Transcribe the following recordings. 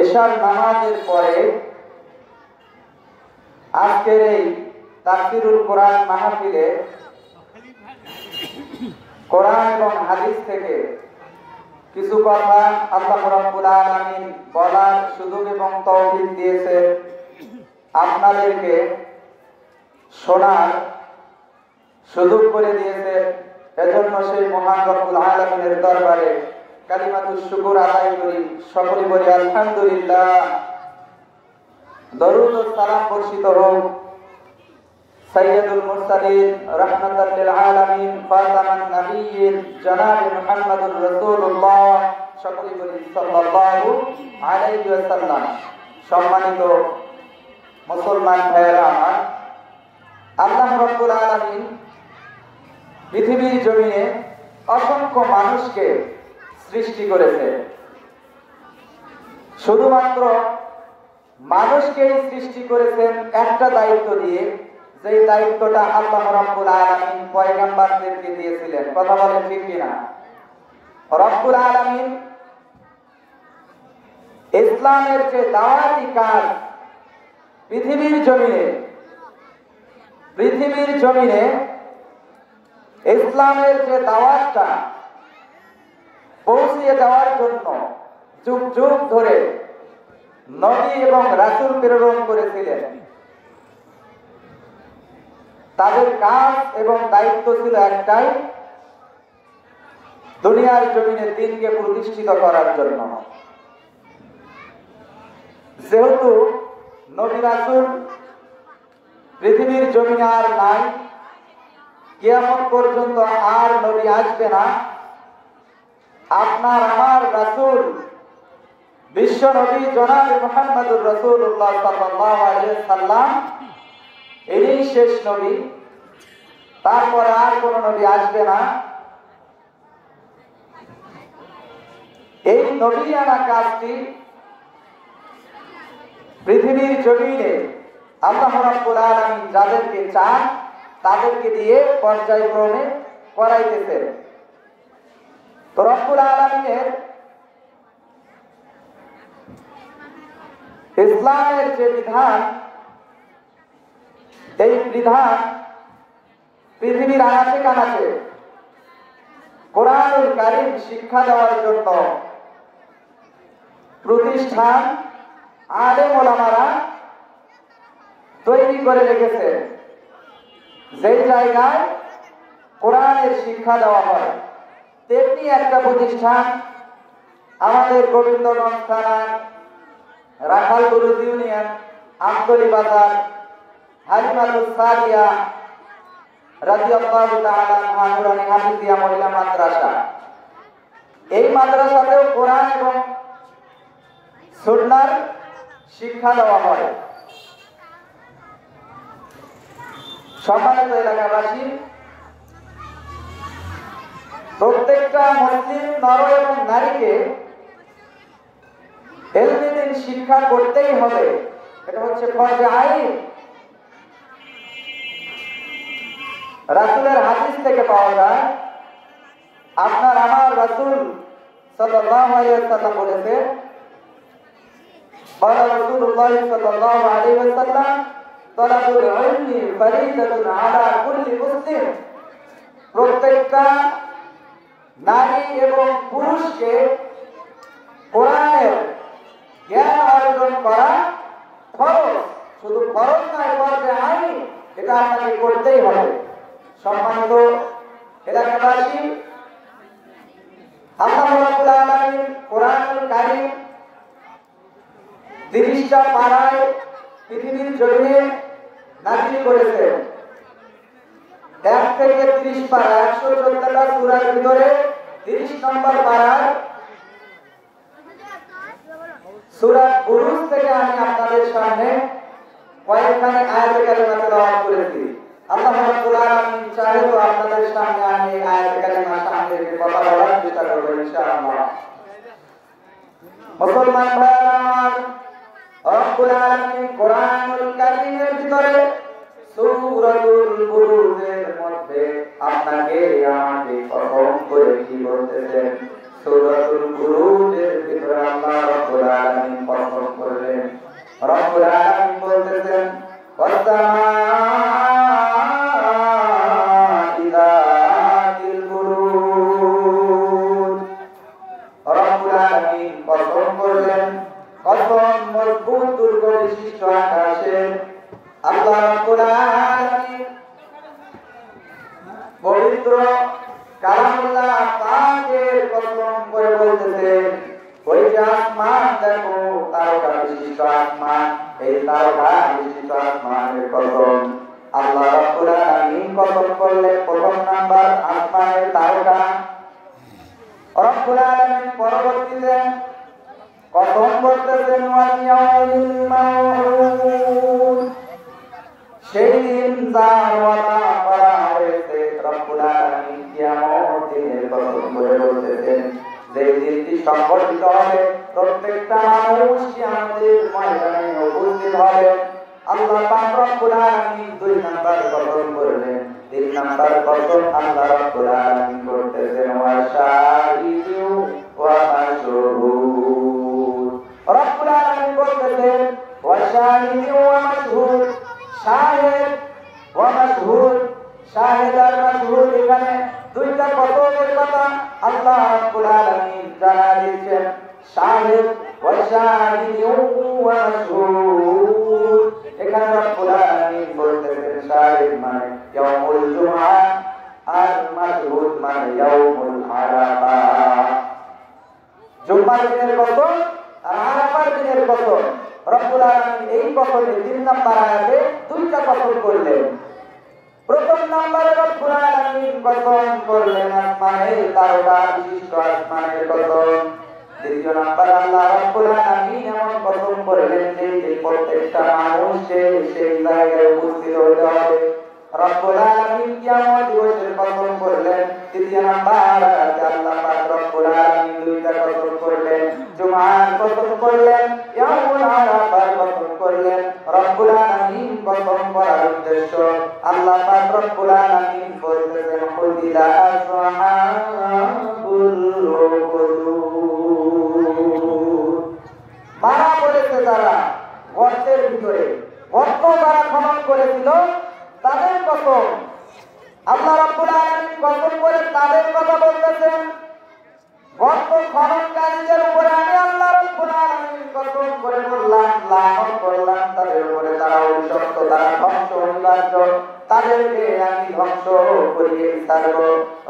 এশার নামাজের পরে আজকের এই তাফসীরুল কোরআন মাহফিলে কোরআন এবং হাদিস থেকে কিছু কথা আল্লাহ রাব্বুল আলামিন বলার সুযোগ এবং তৌফিক দিয়েছে, আপনাদেরকে শোনার সুযোগ করে দিয়েছে। এজন্য সেই মহান রব্বুল আলামিনের দরবারে কালিমাতুশ শুকর আদায় করি, সকলে বলি আলহামদুলিল্লাহ। দরুদ ও সালাম বর্ষিত হোক সাইয়্যিদুল মুরসালিন রাহমাতাল লিল আলামিন ফাতামান নবিয়্যিন জনাব মুহাম্মদুর রাসূলুল্লাহ, সকলে বলি সাল্লাল্লাহু আলাইহি ওয়াসাল্লাম। সম্মানিত মুসলমান ভাইয়েরা আমার, আল্লাহ রাব্বুল আলামিন পৃথিবীর জমিনে অসংখ্য মানুষকে সৃষ্টি করেছে। শুধুমাত্র মানুষকেই সৃষ্টি করেছেন একটা দায়িত্ব দিয়ে, যে দায়িত্বটা আল্লাহ রাব্বুল আলামিন পয়গম্বরদেরকে দিয়েছিলেন। কথা বলেন ঠিক কিনা? রব্বুল আলামিন ইসলামের যে দাওয়াতি কাজ পৃথিবীর জমিনে ইসলামের যে দাওয়াতটা পৌঁছিয়ে দেওয়ার জন্য যুগ যুগ ধরে নবী এবং রাসূল প্রেরণ করেছিলেন। তাদের কাজ এবং দায়িত্ব ছিল একটাই, দুনিয়ার জমিনে দ্বীনকে প্রতিষ্ঠিত করার জন্য। যেহেতু নবী রাসূল পৃথিবীর জমিনে আর নাই, কিয়ামত পর্যন্ত আর নবী আসবে না, আপনার আমার রাসূল বিশ্ব নবী জনাব মুহাম্মদুর রাসূলুল্লাহ সাল্লাল্লাহু আলাইহি ওয়াসাল্লাম এই শেষ নবী, তারপরে আর কোন নবী আসবে না। এই নবী আনা কাজটি পৃথিবীর জমিনে আল্লাহ রাব্বুল আলামিন যাদেরকে চান তাদেরকে দিয়ে পর্যায়ক্রমে করাইতেছেন। তো রব্বুল আলামিনের ইসলামের যে বিধান, এই বিধান পৃথিবীর আনাচে কানাচে কোরআনুল কারীম শিক্ষা দেওয়ার জন্য প্রতিষ্ঠান আলেম ওলামারা তৈরি করে রেখেছে। যেই জায়গায় কোরআনের শিক্ষা দেওয়া হয় তেমনি একটা প্রতিষ্ঠান আমাদের গোবিন্দগঞ্জ থানার রাখালগঞ্জ ইউনিয়ন আমতলী বাজার হালিমাতুস সাদিয়া রাদিয়াল্লাহু তাআলা আনহা নুরানী হাফিজিয়া মহিলা মাদ্রাসা। এই মাদ্রাসাতেও কোরআন এবং সুন্নাহর শিক্ষা দেওয়া হয়। সম্মানিত এলাকাবাসী, প্রত্যেকটা মুসলিম নর এবং নারীকে ইলমে দ্বীন শিক্ষা করতেই হবে, এটা হচ্ছে ফরজে আইন। রাসূলের হাদিস থেকে পাওয়া যায়, আপনার আমার রাসূল সাল্লাল্লাহু আলাইহি ওয়াসাল্লাম বলেছেন, قال رسول الله صلى الله عليه وسلم طلب العلم فريضة على كل مسلم। প্রত্যেকটা নারী এবং পুরুষকে কোরআনের জ্ঞান অর্জন করা ফরজ, শুধু ফরজ নয়, ফরজে আইন, এটা আপনাকে করতেই হবে। সম্মানিত এলাকাবাসী, আল্লাহ রাব্বুল আলামিন কোরআনুল কারীম 30টা পারায় পৃথিবীর জমিনে নাযিল করেছেন। 1 থেকে 30 পারা, 114টা সূরার ভিতরে 30 নম্বর পারার সূরা বুরুজ থেকে আমি আপনাদের সামনে কয়েকখানি আয়াতে কারিমা তেলাওয়াত করেছি। আল্লাহ রাব্বুল আলামিন চাইলে তো আপনাদের সামনে আমি আয়াতে কারিমা সামনে রেখে কথা বলার চেষ্টা করব ইনশাআল্লাহ। মুসলমান ভাইরা আমার, রব্বুল আলামিন কোরআনুল কারীমের ভিতরে সূরাতুল বুরুজের মধ্যে আপনাকে আমাকে কসম করে কি বলতেছেন? সূরাতুল বুরুজের ভিতরে আল্লাহ রাব্বুল আলামিন কসম করলেন, কসম মজবুত দুর্গ বিশিষ্ট আকাশের। আল্লাহ রাব্বুল আলামিন পবিত্র কালামুল্লাহ পাকের কসম করে বলতেছেন, ওই যে আসমান দেখো, তারকা বিশিষ্ট আসমান, এই তারকা বিশিষ্ট আসমানের কসম। আল্লাহ রাব্বুল আলামিন কসম করলেন প্রথম নাম্বার আসমানের তারকা। রব্বুল আলামিন পরবর্তীতে কসম করতেছেন ওয়াল ইয়াউমিল মাউউদ, সেই দিন যার ওয়াদা করা হয়েছে। রব্বুল আলামিন কিয়ামত দিনের কসম করে বলতেছেন, যে দিনটি সংঘটিত হবে, প্রত্যেকটা মানুষ কিয়ামতের ময়দানে উপস্থিত হবে। আল্লাহ পাক রব্বুল আলামিন দুই নাম্বার কসম করলেন। তিন নাম্বার কসম আল্লাহ রব্বুল আলামিন করতেছেন ওয়া শাহিদু ওয়া মাশহুদ। রব্বুল আলামিন বলতেছেন ওয়া শাহিদু ওয়া মাশহুদ, শাহিদ ওয়া মাশহুদ। শাহিদ আর মাশহুদ এখানে দুইটা কসমের কথা আল্লাহ রাব্বুল আলামিন জানা দিয়েছেন। শাহিদ ওয়া শাহিদু ওয়া মাশহুদ, এখানে রাব্বুল আলামিন বলতেছেন শাহিদ মানে ইয়াউমুল জুমআ আর মাশহুদ মানে ইয়াউমুল আরাফা। জুমার দিনের কসম আর আরাফার দিনের কসম। রব্বুল আলামিন এই কসমে তিন নাম্বার আয়াতে দুইটা কসম করলেন। প্রথম নম্বরে রব্বুল আলামিন কসম করলেন আসমানের তারকা বিশিষ্ট আসমানের কসম। দ্বিতীয় নম্বর আল্লাহ রব্বুল আলামিন এমন কসম করলেন যে প্রত্যেকটা মানুষকে সেই জায়গায় উপস্থিত হতে হবে। রব্বুল আলামিন কিয়ামত দিবসের কসম করলেন। তৃতীয় নম্বর আল্লাহ পাক রব্বুল আলামিন দুইটা কসম করলেন, জুমার কসম করলেন, ইয়াউমুল আরাফার কসম করলেন। রব্বুল আলামিন কসম করার উদ্দেশ্য আল্লাহ পাক রব্বুল আলামিন বলতেছেন কুতিলা আসহাবুল উখদুদ, মারা পড়েছে যারা গর্তের ভিতরে, গর্ত যারা খনন করেছিল তাদের কসম। আল্লাহ রাব্বুল আলামিন কসম করে তাদের কথা বলতেছেন। গর্ত খননকারীদের উপরে আমি আল্লাহ রাব্বুল আলামিন কসম করে বললাম, লানত করলাম তাদের উপরে, তারা অভিশপ্ত, তারা ধ্বংস অনিবার্য, তাদেরকে আমি ধ্বংস করিয়ে ছাড়ব।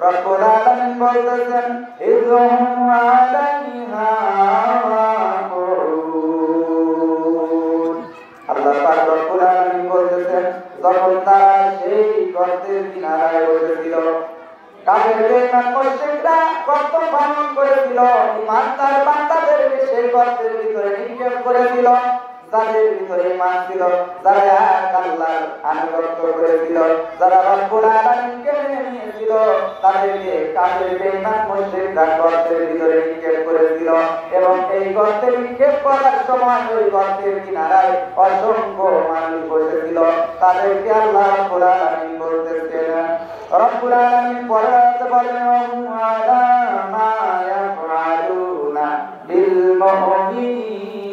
রব্বুল আলামিন বলতেছেন ইযহুম আলাইহা কুউদ। আল্লাহ পাক রব্বুল আলামিন বলতেছেন যখন তারা সেই গর্তের কিনারায় বসেছিল, কাফের বেঈমান মুশরিকরা গর্ত খনন করেছিল, ঈমানদার বান্দাদেরকে সেই গর্তের ভিতরে নিক্ষেপ করেছিল। যাদের ভিতরে ঈমান ছিল, যারা আল্লাহর আনুগত্য করেছিল, যারা রব্বুল আলামিনকে মেনে নিয়েছিল, তাদেরকে কাফের বেঈমান মুশরিকরা গর্তের ভিতরে নিক্ষেপ করেছিল। এবং এই গর্তে নিক্ষেপ করার সময় ওই গর্তের কিনারায় অসংখ্য মানুষ বসেছিল। তাদেরকে আল্লাহ রব্বুল আলামিন বলতেছেন, রব্বুল আলামিন পড়াতে বলেন ওয়ালা মা ইয়াফআলুনা বিল মুমিনিনা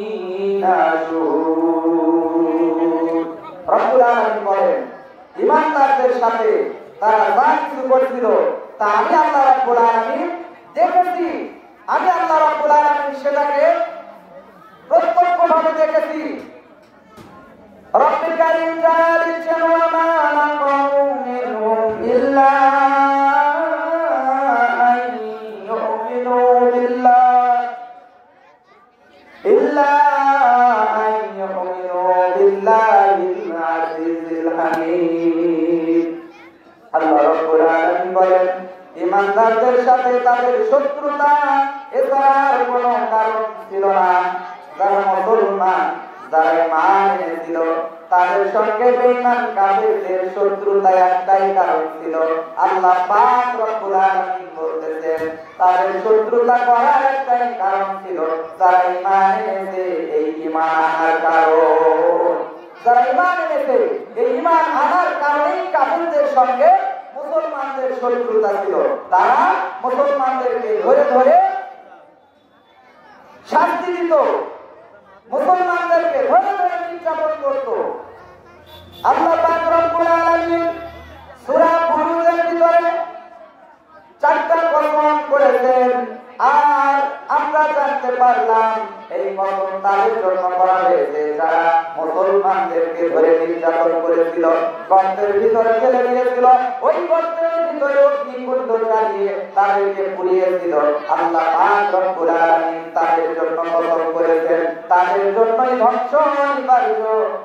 শুহুদ। রব্বুল আলামিন বলেন ঈমানদারদের সাথে তারা যা কিছু করেছিল তা আমি আল্লাহ রাব্বুল আলামিন দেখেছি। আমি আল্লাহ রাব্বুল আলামিন সেটাকে প্রত্যক্ষভাবে দেখেছি। রব্বুল কারীম জানা দিচ্ছেন ওয়া মা নাকামু মিনহুম ইল্লা আন ইউমিনু বিল্লাহিল আজিজিল হামিদ। আল্লাহ রাব্বুল আলামিন বলেন ঈমানদারদের সাথে তাদের শত্রুতা এছাড়া কোনো কারণ ছিল না। যারা মুসলমান, যারা ঈমান এনেছিল, তাদের সঙ্গে বেঈমান কাফেরদের শত্রুতা একটাই কারণ ছিল। আল্লাহ পাক রব্বুল আলামিন বলতেছেন তাদের শত্রুতা করার একটাই কারণ ছিল যারা ঈমান এনেছে। এই ঈমান আনার কারণ, যারা ঈমান এনেছে এই ঈমান আনার কারণেই কাফেরদের সঙ্গে মুসলমানদের শত্রুতা ছিল। তারা মুসলমানদেরকে ধরে ধরে শাস্তি দিত, মুসলমানদেরকে ধরে ধরে নির্যাতন করত। আল্লাহ পাক রব্বুল আলামিন সূরা বুরুজের ভিতরে চারটা কসম করেছেন। আর আমরা জানতে পারলাম এই তাদের জন্য করা হয়েছে যারা মুসলমানদেরকে ধরে নির্যাতন করেছিল, গর্তের ভিতরে ফেলে দিয়েছিল, ওই গর্তের ভিতরে অগ্নিকুণ্ড জ্বালিয়ে তাদেরকে পুড়িয়েছিল। আল্লাহ পাক রব্বুল আলামিন তাদের জন্য কসম করেছেন, তাদের জন্যই ধ্বংস অনিবার্য।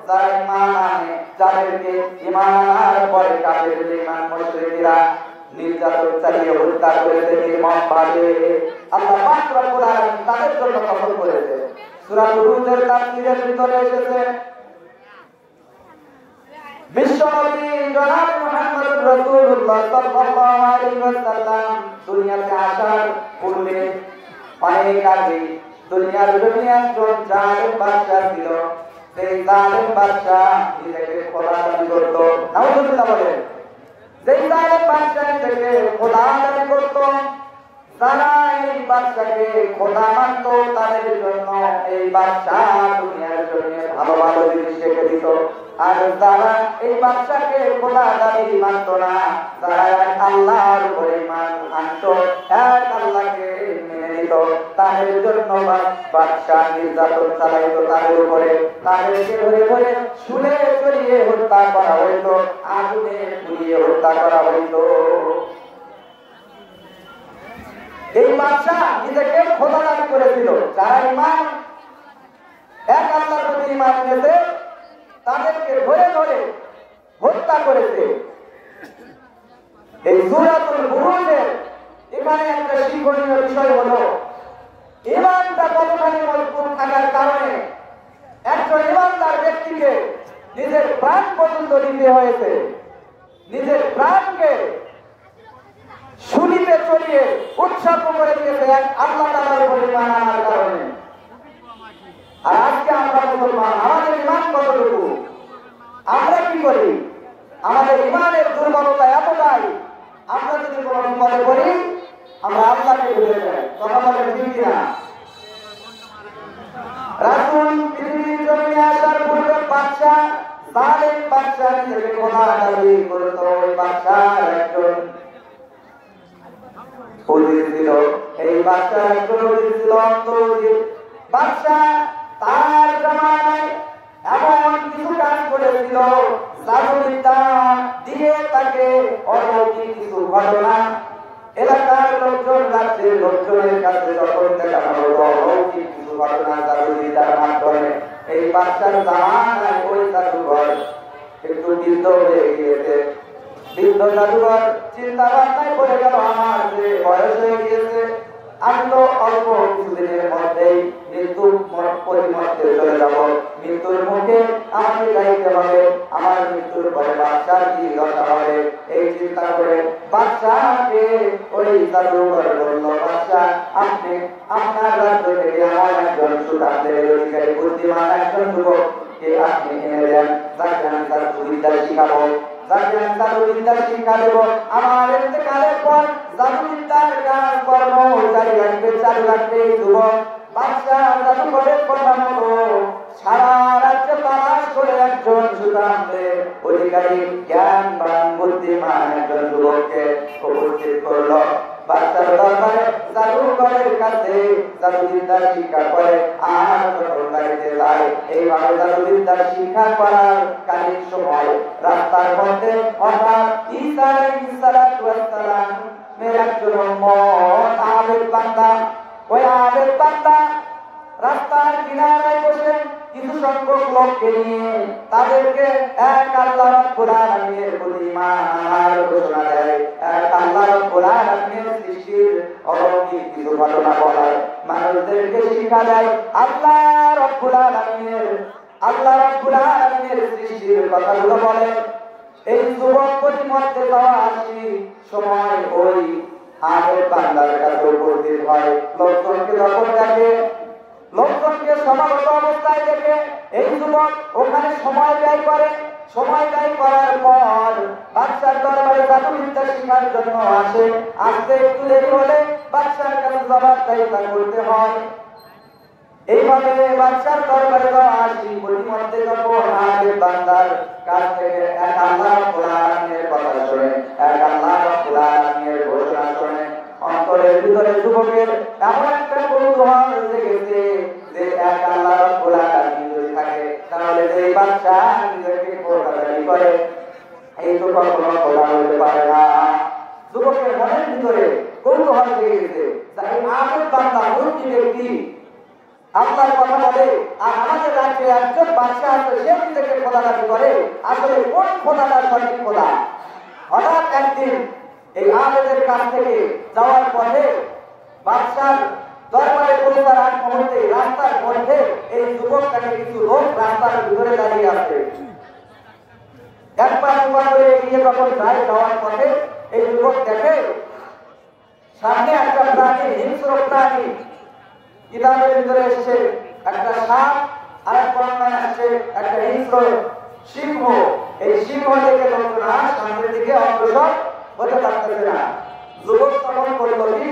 যারা ঈমান আনে, যাদেরকে ঈমান আনার পরে কাফের বেঈমান মুশরিকরা নির্যাতন চালিয়ে হত্যা করেছে নির্মমভাবে, আল্লাহ পাক রব্বুল আলামিন তাদের জন্য কসম করেছে। সূরা বুরুজের তাফসীরের ভিতরে এসেছে, বিশ্বনবী জনাব মুহাম্মদুর রাসূলুল্লাহ সাল্লাল্লাহু আলাইহি ওয়াসাল্লাম দুনিয়াতে আসার পূর্বে অনেক আগে দুনিয়ার জমিনে একজন জালেম বাদশা ছিল। সেই জালেম বাদশা নিজেকে খোদা দাবি করত। নাউযুবিল্লাহ বলেন। যেই জালেম বাদশা নিজেকে খোদা দাবি করত, যারা এই বাদশাকে খোদা মানত, তাদের জন্য এই বাদশা দুনিয়ার জমিনে ভালো ভালো জিনিস রেখে দিত। আর যারা এই বাদশাকে খোদা দাবি মানত না, যারা আল্লাহর উপরে ঈমান আনত, এক আল্লাহকে মেনে নিত, তাদের জন্য বাদশা নির্যাতন চালাইত তাদের উপরে। তাদেরকে ধরে ধরে শুলে চড়িয়ে হত্যা করা হইত, আগুনে পুড়িয়ে হত্যা করা হইত। এই বাদশা নিজেকে খোদা দাবি করেছিল। যারা ঈমান এক আল্লাহর প্রতি ঈমান এনেছে, তাদেরকে ধরে ধরে হত্যা করেছে। এই সূরাতুল বুরুজের এখানে একটা শিক্ষণীয় বিষয় হলো, ঈমানটা কতখানি মজবুত থাকার কারণে একজন ঈমানদার ব্যক্তিকে নিজের প্রাণ পর্যন্ত দিতে হয়েছে। নিজের প্রাণকে শুলিতে চড়িয়ে উৎসর্গ করে দিয়েছে এক আল্লাহ তাআলার উপর ঈমান আনার কারণে। আর আজকে আমরা মুসলমান, আমাদের ঈমান কতটুকু? আমরা কি করি? আমাদের ঈমানের দুর্বলতা এতটাই, আমরা যদি কোনো বিপদে পড়ি আমরা আল্লাহকে ভুলে যাই। কথা বলেন ঠিক কিনা? রাসূল পৃথিবীর জমিনে আসার পূর্বে বাদশা, জালেম বাদশা নিজেকে খোদা দাবি করত। ওই বাদশার একজন উজির ছিল। এই বাদশার একজন উজির ছিল অন্তর্উজির। বাদশা তার জামানায় এমন কিছু কাজ করেছিল, জাদুবিদ্যা দিয়ে তাকে অলৌকিক কিছু ঘটনা এলাকার লোকজন, রাজ্যের লোকজনের কাছে যখন দেখানো হলো অলৌকিক কিছু ঘটনা জাদুবিদ্যার মাধ্যমে, এই বাদশার জামানায় ওই জাদুঘর একটু বৃদ্ধ হয়ে গিয়েছে। বৃদ্ধ জাদুঘর চিন্তা ভাবনায় পড়ে গেল, আমার যে বয়স হয়ে গিয়েছে, আমি তো অল্প কিছুদিনের মধ্যেই মৃত্যুর পরিমধ্যে চলে যাব। মৃত্যুর মুখে আমাকে যাইতে হবে। আমার মৃত্যুর পরে বাদশার কি দশা হবে, এই চিন্তা করে বাদশাকে ওই জাদুঘর বলল, বাদশা আপনি আপনার রাজ্য থেকে এমন একজন সুতান্ত্রের অধিকারী বুদ্ধিমান একজন যুবককে আপনি এনে দেন, যাকে আমি তার সুবিধা শিখাবো, যাকে আমি জাদুবিদ্যা শিক্ষা দেব। আমার ইন্তেকালের পর জাদুবিদ্যার কাজ কর্ম জারি রাখবে, চালু রাখবে এই যুবক। বাদশা জাদুঘরের কথা মতো সারা রাজ্য তালাশ করে একজন সুতান্ত্রের অধিকারী জ্ঞানবান বুদ্ধিমান একজন যুবককে উপস্থিত করলো বাদশার দরবারে। জাদুঘরের কাছে জাদুবিদ্যা শিক্ষা করে আর যখন বাড়িতে যায়, এইভাবে জাদুবিদ্যা শিক্ষা করার কালীন সময় রাস্তার মধ্যে অর্থাৎ ঈসা আলাইহিস সালাতু ওয়াস সালাম এর একজন উম্মত আবেদ বান্দা, ওই আবেদ বান্দা রাস্তার কিনারায় বসে কিছু সংখ্যক লোককে নিয়ে তাদেরকে এক আল্লাহ রাব্বুল আলামিনের প্রতি ঈমান আনার ঘোষণা দেয়। এক আল্লাহ রাব্বুল আলামিনের সৃষ্টির অলৌকিক কিছু ঘটনা বলায় মানুষদেরকে শিক্ষা দেয়। আল্লাহ রাব্বুল আলামিনের সৃষ্টির কথাগুলো বলে। এই যুবক প্রতিমধ্যে যাওয়া আসি সময় ওই আবেদ বান্দার কাছে উপস্থিত হয়। লোকজনকে যখন দেখে, লোকজনকে সমাগত অবস্থায় দেখে এই যুবক ওখানে সময় ব্যয় করে। সময় ব্যয় করার পর বাদশার দরবারে জাদুবিদ্যা শেখার জন্য আসে। আসতে একটু দেরি হলে বাদশার কাছে জবাবদিহিতা করতে হয়। এইভাবে বাদশার দরবারে যাওয়া আসি প্রতিমধ্যে যখন আবেদ বান্দার কাছ থেকে এক আল্লাহ রাব্বুল আলামিনের কথা শুনে, এক আল্লাহ রাব্বুল আলামিনের ঘোষণা শুনে, অন্তরের ভিতরে যুবকের এমন একটা কৌতূহল জেগেছে যে এক আল্লাহ বাচ্চা নিজেকে খোদাদারি করে, এই তো কখনো খোদা হতে পারে না। যুবকের মনের ভিতরে কৌতূহল জেগে গেছে, তাই আবেদ বান্দা মুরব্বী ব্যক্তি আল্লাহর কথা বলে, আর আমাদের রাজ্যে একজন বাচ্চা আছে সে নিজেকে খোদা দাবি করে, আসলে কোন খোদাটা সঠিক খোদা? হঠাৎ একদিন এই আবেদের কাছ থেকে যাওয়ার পথে বাদশার দরবারে পৌঁছার আগ মুহূর্তে রাস্তার মধ্যে এই যুবকটাকে কিছু লোক রাস্তার ভিতরে দাঁড়িয়ে আছে। একবার দুবার করে এগিয়ে যখন যায়, যাওয়ার পথে এই যুবক দেখে সামনে একটা প্রাণী, হিংস্র প্রাণী, কিতাবের ভিতরে এসেছে একটা সাপ, আর এক বর্ণনায় আসছে একটা হিংস্র সিংহ। এই সিংহ দেখে লোকরা সামনের দিকে অগ্রসর হতে পারতেছে না। যুবক তখন বলল কি,